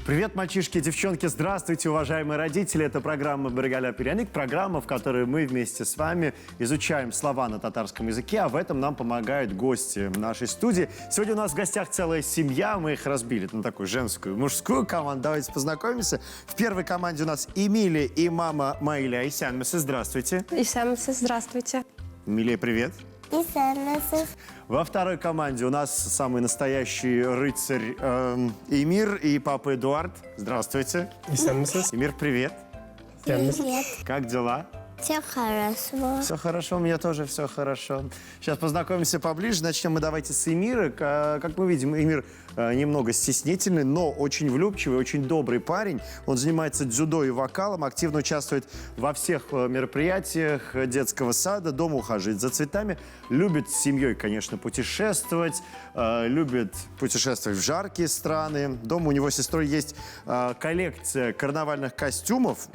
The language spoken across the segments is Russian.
Привет, мальчишки и девчонки. Здравствуйте, уважаемые родители. Это программа «Быргаля Перяник», программа, в которой мы вместе с вами изучаем слова на татарском языке, а в этом нам помогают гости нашей студии. Сегодня у нас в гостях целая семья, мы их разбили на такую женскую, мужскую команду. Давайте познакомимся. В первой команде у нас Эмилия и мама Майля Исянмесы. Здравствуйте. Исянмесы, здравствуйте. Эмилия, привет. Исянмесы. Во второй команде у нас самый настоящий рыцарь Эмир и папа Эдуард. Здравствуйте. Исянмесы. Эмир, привет. Привет. Как дела? Все хорошо. Все хорошо, у меня тоже все хорошо. Сейчас познакомимся поближе. Начнем мы давайте с Эмира. Как мы видим, Эмир немного стеснительный, но очень влюбчивый, очень добрый парень. Он занимается дзюдо и вокалом, активно участвует во всех мероприятиях детского сада, дома ухаживает за цветами, любит с семьей, конечно, путешествовать, любит путешествовать в жаркие страны. Дома у него с сестрой есть коллекция карнавальных костюмов,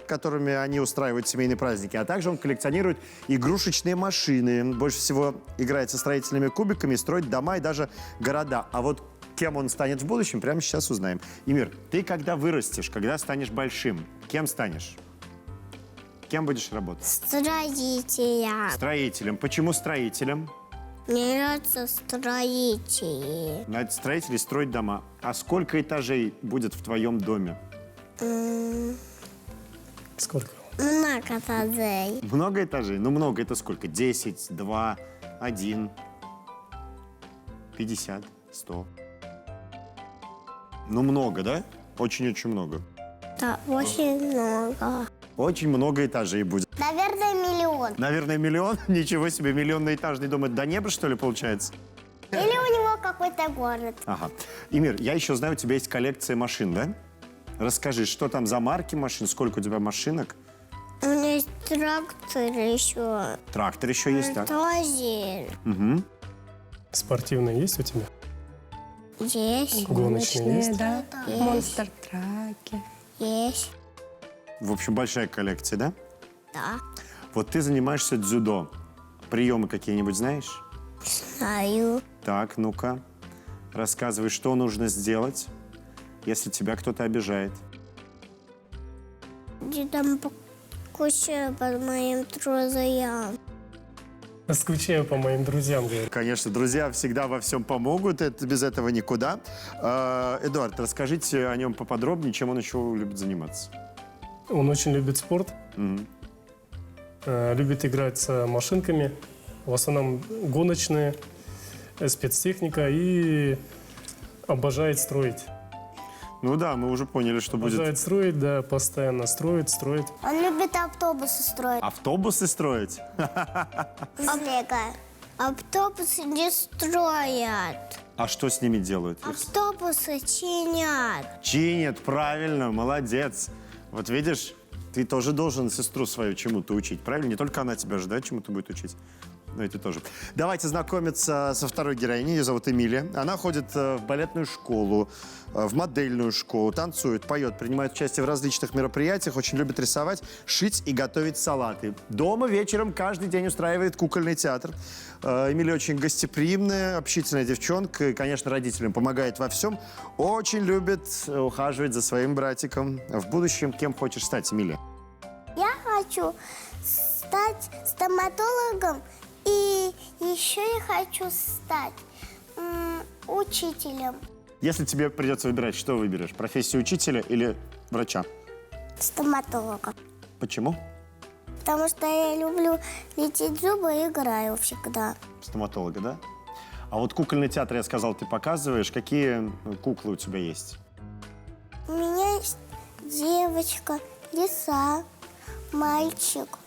которыми они устраивают семейные праздники, а также он коллекционирует игрушечные машины. Больше всего играет со строительными кубиками, строит дома и даже города. А вот кем он станет в будущем, прямо сейчас узнаем. Эмир, ты когда вырастешь, когда станешь большим, кем станешь? Кем будешь работать? Строителя. Строителем. Почему строителем? Мне нравятся строители. Надо строить или строить дома. А сколько этажей будет в твоем доме? Сколько? Много этажей. Много этажей? Ну, много это сколько? 10, 2, 1, 50, 100. Ну, много, да? Очень-очень много. Да, очень много. Очень много этажей будет. Наверное, миллион. Наверное, миллион? Ничего себе, миллионноэтажный дом. Это до неба, что ли, получается? Или у него какой-то город. Ага. Эмир, я еще знаю, у тебя есть коллекция машин, да? Расскажи, что там за марки машин, сколько у тебя машинок? У меня есть трактор еще. Трактор еще есть, так? Тазель. Угу. Спортивные есть у тебя? Есть. Гоночные есть? да. Есть. Монстр-траки. Есть. В общем, большая коллекция, да? Да. Вот ты занимаешься дзюдо. Приемы какие-нибудь знаешь? Знаю. Так, ну-ка. Рассказывай, что нужно сделать, если тебя кто-то обижает. Где-то покушаю под моим друзьям. Скучаю по моим друзьям, говорю. Конечно, друзья всегда во всем помогут, это, без этого никуда. Эдуард, расскажите о нем поподробнее, чем он еще любит заниматься. Он очень любит спорт, любит играть с машинками, в основном гоночные, спецтехника, и обожает строить. Ну да, мы уже поняли, что будет. Обожает строить, да, постоянно строит. Он любит автобусы строить. Автобусы строить? Из лего. Автобусы не строят. А что с ними делают? Автобусы чинят. Чинят, правильно, молодец. Вот видишь, ты тоже должен сестру свою чему-то учить, правильно? Не только она тебя же, да, чему-то будет учить. Но и ты тоже. Давайте знакомиться со второй героиней. Ее зовут Эмилия. Она ходит в балетную школу, в модельную школу, танцует, поет, принимает участие в различных мероприятиях, очень любит рисовать, шить и готовить салаты. Дома вечером каждый день устраивает кукольный театр. Эмилия очень гостеприимная, общительная девчонка и, конечно, родителям помогает во всем. Очень любит ухаживать за своим братиком. В будущем кем хочешь стать, Эмилия? Я хочу стать стоматологом, и еще я хочу стать учителем. Если тебе придется выбирать, что выберешь? Профессию учителя или врача? Стоматолога. Почему? Потому что я люблю лечить зубы и играю всегда. Стоматолога, да? А вот кукольный театр, я сказал, ты показываешь. Какие куклы у тебя есть? У меня есть девочка, лиса, мальчик.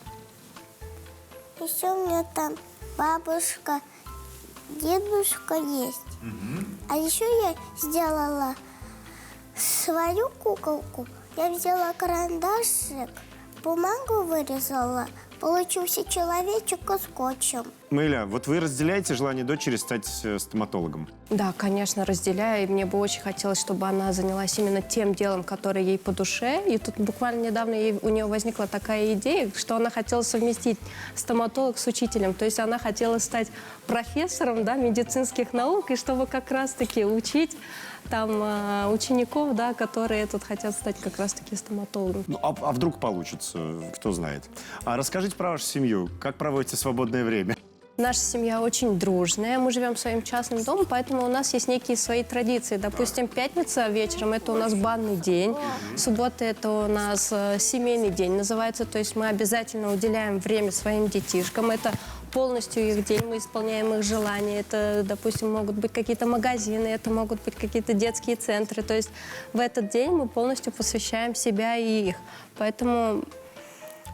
Еще у меня там бабушка, дедушка есть. А еще я сделала свою куколку. Я взяла карандашик, бумагу вырезала, получился человечек и скотчем. Маиля, вот вы разделяете желание дочери стать стоматологом? Да, конечно, разделяю. И мне бы очень хотелось, чтобы она занялась именно тем делом, которое ей по душе. И тут буквально недавно у нее возникла такая идея, что она хотела совместить стоматолог с учителем. То есть она хотела стать профессором, да, медицинских наук, и чтобы как раз-таки учить там учеников, да, которые тут хотят стать как раз-таки стоматологом. Ну, а вдруг получится, кто знает. А расскажите про вашу семью. Как проводите свободное время? Наша семья очень дружная, мы живем своим частным домом, поэтому у нас есть некие свои традиции. Допустим, пятница вечером – это у нас банный день, суббота – это у нас семейный день называется, то есть мы обязательно уделяем время своим детишкам. Это полностью их день, мы исполняем их желания. Это, допустим, могут быть какие-то магазины, это могут быть какие-то детские центры. То есть в этот день мы полностью посвящаем себя и их. Поэтому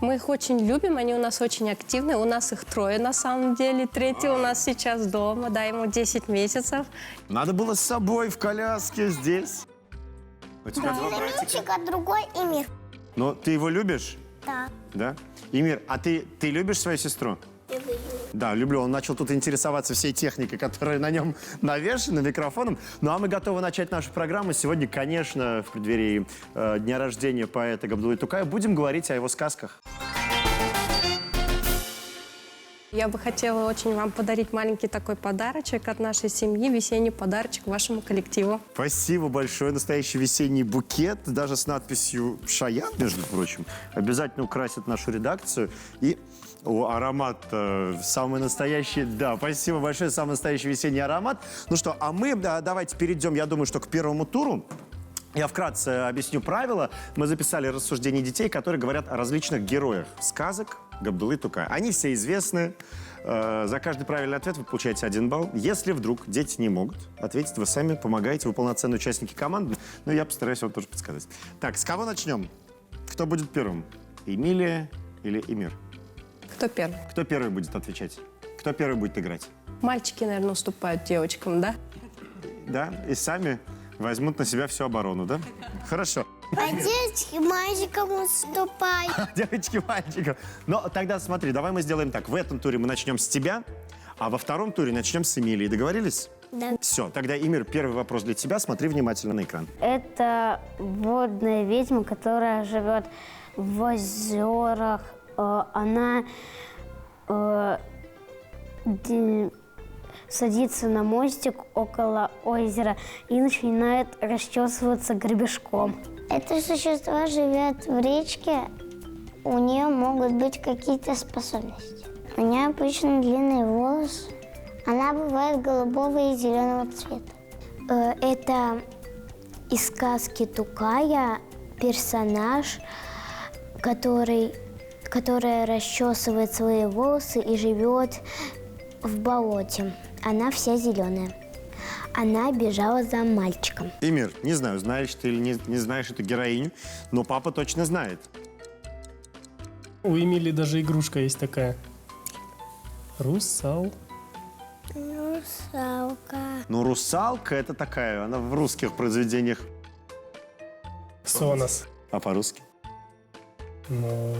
мы их очень любим, они у нас очень активны. У нас их 3 на самом деле. 3-й у нас сейчас дома, да, ему 10 месяцев. Надо было с собой в коляске здесь. У тебя 2 братика. Мальчик, а другой Эмир. Но ты его любишь? Да. Да? Эмир, а ты любишь свою сестру? Да, люблю. Он начал тут интересоваться всей техникой, которая на нем навешена, микрофоном. Ну, а мы готовы начать нашу программу. Сегодня, конечно, в преддверии дня рождения поэта Габдуллы Тукая будем говорить о его сказках. Я бы хотела очень вам подарить маленький такой подарочек от нашей семьи, весенний подарочек вашему коллективу. Спасибо большое. Настоящий весенний букет, даже с надписью «Шаян», между прочим. Обязательно украсит нашу редакцию. И аромат самый настоящий. Да, спасибо большое. Самый настоящий весенний аромат. Ну что, а мы давайте перейдем, я думаю, что к первому туру. Я вкратце объясню правила. Мы записали рассуждения детей, которые говорят о различных героях сказок Габдуллы Тукая. Они все известны. За каждый правильный ответ вы получаете 1 балл. Если вдруг дети не могут ответить, вы сами помогаете, вы полноценные участники команды. Но я постараюсь вам тоже подсказать. Так, с кого начнем? Кто будет первым? Эмилия или Эмир? Кто первый? Кто первый будет отвечать? Кто первый будет играть? Мальчики, наверное, уступают девочкам, да? Да? И сами возьмут на себя всю оборону, да? Хорошо. А девочки мальчикам уступай. Девочки, мальчикам. Но тогда смотри, давай мы сделаем так. В этом туре мы начнем с тебя, а во втором туре начнем с Эмилии. Договорились? Да. Все, тогда, Эмир, первый вопрос для тебя. Смотри внимательно на экран. Это водная ведьма, которая живет в озерах. Она садится на мостик около озера и начинает расчесываться гребешком. Это существо живет в речке, у нее могут быть какие-то способности. У нее обычно длинные волосы. Она бывает голубого и зеленого цвета. Это из сказки Тукая персонаж, которая расчесывает свои волосы и живет в болоте. Она вся зеленая. Она бежала за мальчиком. Эмир, не знаю, знаешь ты или не знаешь эту героиню, но папа точно знает. У Эмили даже игрушка есть такая. Русал. Русалка. Но русалка это такая, она в русских произведениях. Сонас. А по-русски? Но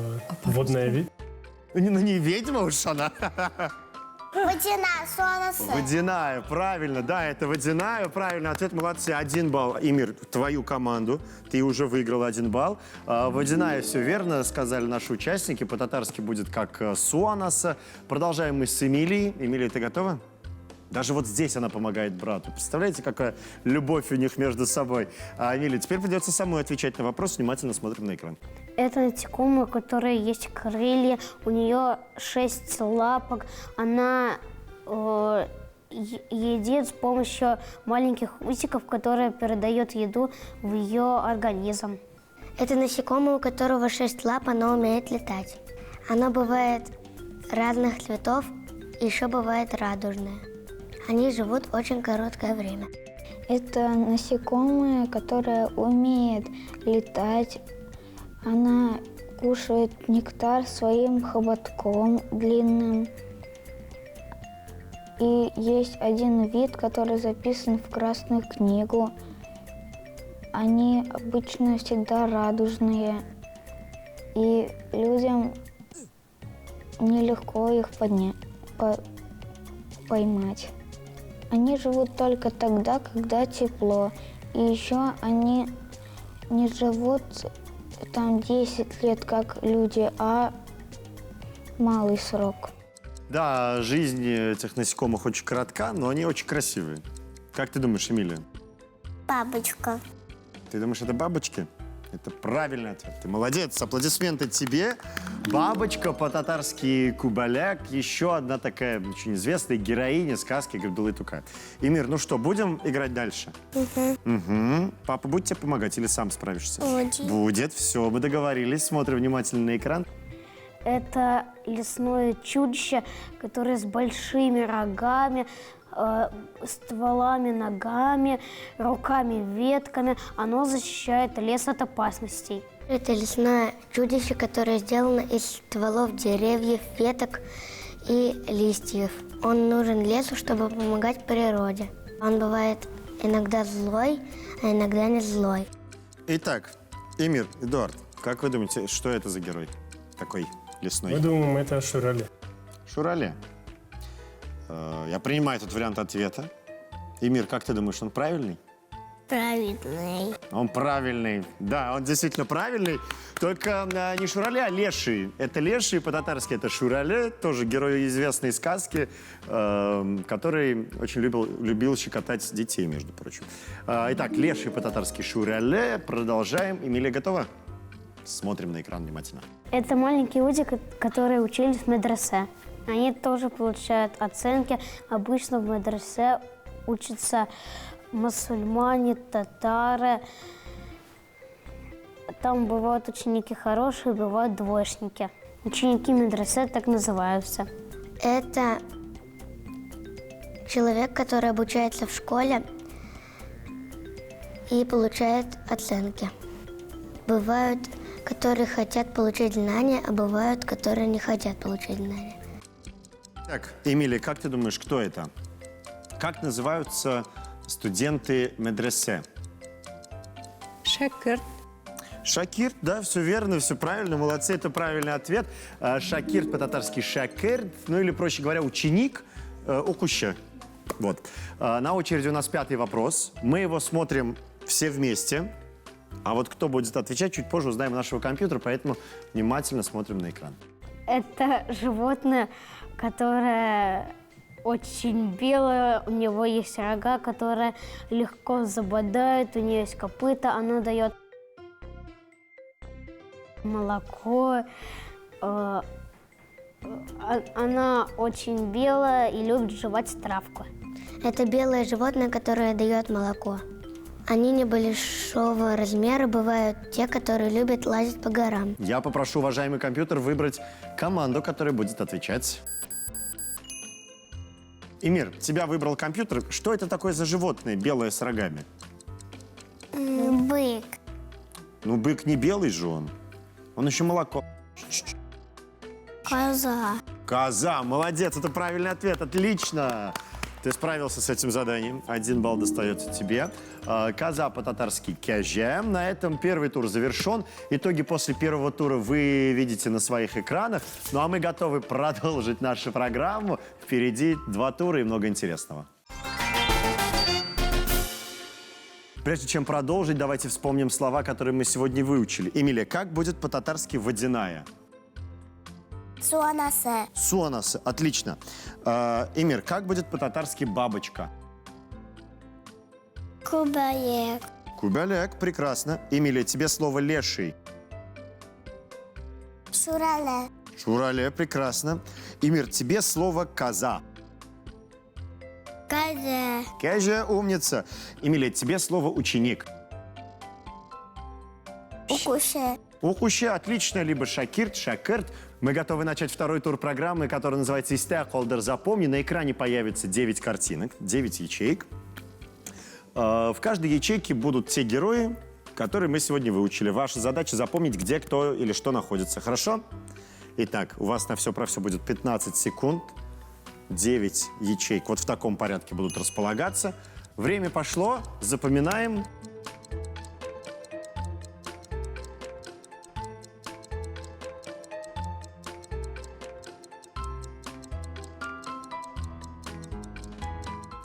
водная ведьма. Ну не ведьма уж она. Водяная, сонасы. Водяная, правильно, да, это водяная, правильно. Ответ, молодцы, 1 балл. Эмир, твою команду, ты уже выиграл 1 балл. Водяная, все верно, сказали наши участники, по-татарски будет как суанаса. Продолжаем мы с Эмилией. Эмилия, ты готова? Даже вот здесь она помогает брату. Представляете, какая любовь у них между собой. Эмилия, теперь придется самой отвечать на вопрос, внимательно смотрим на экран. Это насекомое, у которой есть крылья, у нее 6 лапок. Она едит с помощью маленьких усиков, которые передают еду в ее организм. Это насекомое, у которого 6 лап, оно умеет летать. Оно бывает разных цветов, еще бывает радужное. Они живут очень короткое время. Это насекомое, которое умеет летать. Она кушает нектар своим хоботком длинным. И есть один вид, который записан в Красную книгу. Они обычно всегда радужные. И людям нелегко их поймать. Они живут только тогда, когда тепло. И еще они не живут там 10 лет, как люди, а малый срок. Да, жизнь этих насекомых очень коротка, но они очень красивые. Как ты думаешь, Эмилия? Бабочка. Ты думаешь, это бабочки? Это правильный ответ. Ты молодец. Аплодисменты тебе. Бабочка, по-татарски кубаляк. Еще одна такая очень известная героиня сказки Габдуллы Тукая. Эмир, ну что, будем играть дальше? Угу. Папа будет тебе помогать или сам справишься? Будет. Будет. Все, мы договорились. Смотрим внимательно на экран. Это лесное чудище, которое с большими рогами, стволами, ногами, руками, ветками. Оно защищает лес от опасностей. Это лесное чудище, которое сделано из стволов деревьев, веток и листьев. Он нужен лесу, чтобы помогать природе. Он бывает иногда злой, а иногда не злой. Итак, Эмир, Эдуард, как вы думаете, что это за герой такой лесной? Мы думаем, это Шурале. Шурале. Я принимаю этот вариант ответа. Эмир, как ты думаешь, он правильный? Правильный. Он правильный. Да, он действительно правильный. Только не Шурале, а Леший. Это Леший, по-татарски это Шурале, тоже герой известной сказки, который очень любил щекотать детей, между прочим. Итак, Леший по-татарски Шурале. Продолжаем. Эмилия готова? Смотрим на экран внимательно. Это маленькие люди, которые учились в медресе. Они тоже получают оценки. Обычно в медресе учатся мусульмане, татары. Там бывают ученики хорошие, бывают двоечники. Ученики медресе так называются. Это человек, который обучается в школе и получает оценки. Бывают, которые хотят получить знания, а бывают, которые не хотят получить знания. Так, Эмилия, как ты думаешь, кто это? Как называются студенты медресе? Шакир. Шакир, да, все верно, все правильно, молодцы, это правильный ответ. Шакир по-татарски шакир, ну или, проще говоря, ученик, окуща. Вот. На очереди у нас 5-й вопрос. Мы его смотрим все вместе. А вот кто будет отвечать, чуть позже узнаем у нашего компьютера, поэтому внимательно смотрим на экран. Это животное, которое очень белое, у него есть рога, которые легко забодают, у нее есть копыта, оно дает молоко. Она очень белая и любит жевать травку. Это белое животное, которое дает молоко. Они небольшого размера, бывают те, которые любят лазить по горам. Я попрошу, уважаемый компьютер, выбрать команду, которая будет отвечать. Эмир, тебя выбрал компьютер. Что это такое за животное, белое с рогами? Бык. Ну, бык не белый же он. Он еще молоко. Коза. Коза, молодец, это правильный ответ, отлично. Ты справился с этим заданием. 1 балл достается тебе. Коза по-татарски кяже. На этом первый тур завершен. Итоги после первого тура вы видите на своих экранах. Ну а мы готовы продолжить нашу программу. Впереди 2 тура и много интересного. Прежде чем продолжить, давайте вспомним слова, которые мы сегодня выучили. Эмилия, как будет по-татарски водяная? Суанасе. Суанасы, отлично. Эмир, как будет по-татарски бабочка? Кубаек. Кубаляк, прекрасно. Эмилия, тебе слово леший. Шурале. Шурале, прекрасно. Эмир, тебе слово коза. Козе. Кэжа, умница. Эмилия, тебе слово ученик. Укуше. Укуще, отлично, либо шакирт, шакырт. Мы готовы начать второй тур программы, который называется «Истеаколдер запомни». На экране появится 9 картинок, 9 ячеек. В каждой ячейке будут те герои, которые мы сегодня выучили. Ваша задача запомнить, где, кто или что находится. Хорошо? Итак, у вас на все про все будет 15 секунд. 9 ячеек вот в таком порядке будут располагаться. Время пошло, запоминаем.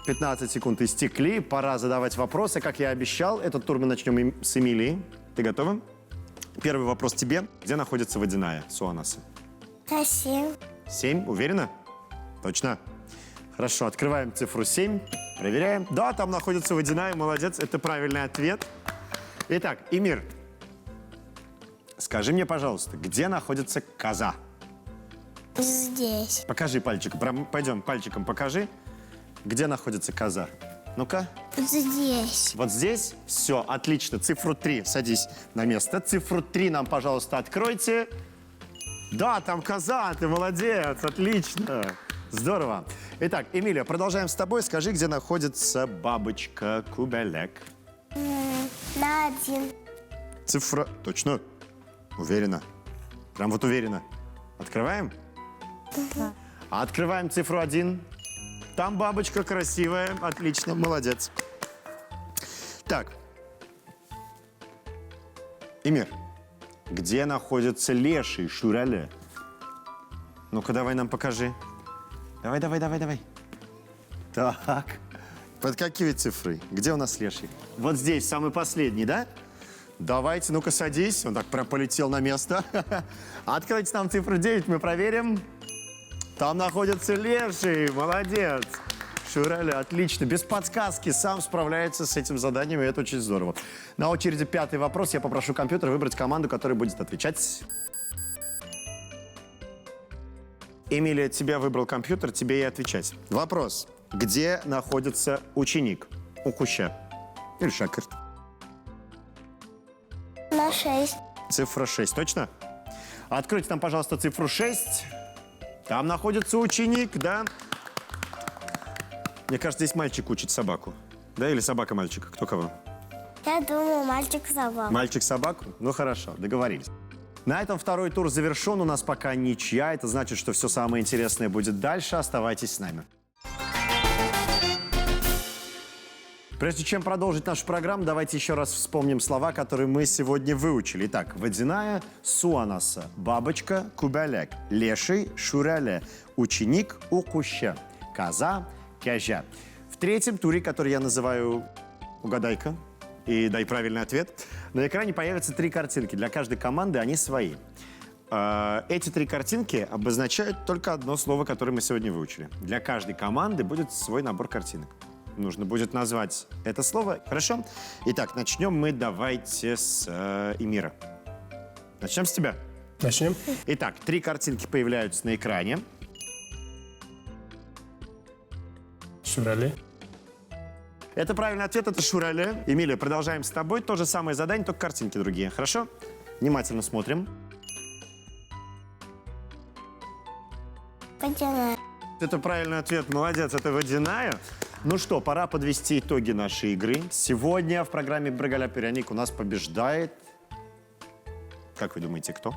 15 секунд истекли, пора задавать вопросы. Как я и обещал, этот тур мы начнем с Эмилии. Ты готова? Первый вопрос тебе. Где находится водяная Суанаса? 7. 7, уверена? Точно? Хорошо, открываем цифру 7, проверяем. Да, там находится водяная, молодец, это правильный ответ. Итак, Эмир, скажи мне, пожалуйста, где находится коза? Здесь. Покажи пальчиком, прям пойдем пальчиком покажи. Где находится коза? Ну-ка. Здесь. Вот здесь? Все, отлично. Цифру 3, садись на место. Цифру 3 нам, пожалуйста, откройте. Да, там коза, ты молодец, отлично. Здорово. Итак, Эмилия, продолжаем с тобой. Скажи, где находится бабочка Кубелек? На 1. Цифра... Точно? Уверена? Прям вот уверена. Открываем? А открываем цифру 1. Там бабочка красивая. Отлично, молодец. Так. Эмир, где находится леший Шурале? Ну-ка, давай нам покажи. Давай. Так. Под какими цифрой? Где у нас леший? Вот здесь, самый последний, да? Давайте, ну-ка, садись. Он так прям полетел на место. Откройте нам цифру 9, мы проверим. Там находится леший. Молодец. Шураля, отлично. Без подсказки сам справляется с этим заданием, и это очень здорово. На очереди 5-й вопрос. Я попрошу компьютер выбрать команду, которая будет отвечать. Эмилия, тебя выбрал компьютер, тебе и отвечать. Вопрос. Где находится ученик у Куща? Или Шакирт? На 6. Цифра 6, точно? Откройте там, пожалуйста, цифру 6. Там находится ученик, да? Мне кажется, здесь мальчик учит собаку. Да, или собака мальчика? Кто кого? Я думаю, мальчик собака. Мальчик собаку? Ну хорошо, договорились. На этом второй тур завершен. У нас пока ничья. Это значит, что все самое интересное будет дальше. Оставайтесь с нами. Прежде чем продолжить нашу программу, давайте еще раз вспомним слова, которые мы сегодня выучили. Итак, водяная Суанаса, бабочка Кубелек, леший Шурале, ученик у Куща, коза Кяжа. В третьем туре, который я называю «Угадай-ка» и дай правильный ответ, на экране появятся 3 картинки. Для каждой команды они свои. Эти 3 картинки обозначают только одно слово, которое мы сегодня выучили. Для каждой команды будет свой набор картинок. Нужно будет назвать это слово. Хорошо? Итак, начнем мы давайте с Эмира. Начнем с тебя. Начнем. Итак, 3 картинки появляются на экране. Шурале. Это правильный ответ, это Шурале. Эмилия, продолжаем с тобой. То же самое задание, только картинки другие. Хорошо? Внимательно смотрим. Водяная. Это правильный ответ, молодец, это водяная. Ну что, пора подвести итоги нашей игры. Сегодня в программе «Брыгаля Перяник» у нас побеждает... Как вы думаете, кто?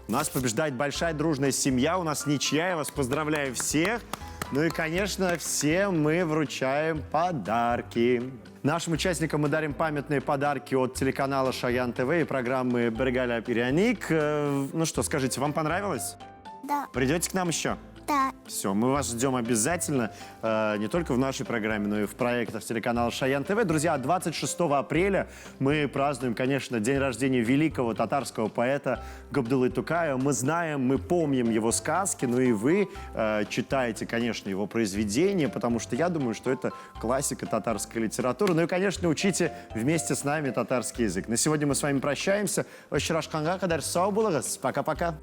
У нас побеждает большая дружная семья, у нас ничья, я вас поздравляю всех. Ну и, конечно, всем мы вручаем подарки. Нашим участникам мы дарим памятные подарки от телеканала «Шаян ТВ» и программы «Брыгаля Перяник». Ну что, скажите, вам понравилось? Да. Придете к нам еще? Да. Все, мы вас ждем обязательно, не только в нашей программе, но и в проектах телеканала «Шаян ТВ». Друзья, 26 апреля мы празднуем, конечно, день рождения великого татарского поэта Габдуллы Тукая. Мы знаем, мы помним его сказки, ну и вы читаете, конечно, его произведения, потому что я думаю, что это классика татарской литературы. Ну и, конечно, учите вместе с нами татарский язык. На сегодня мы с вами прощаемся. Пока-пока.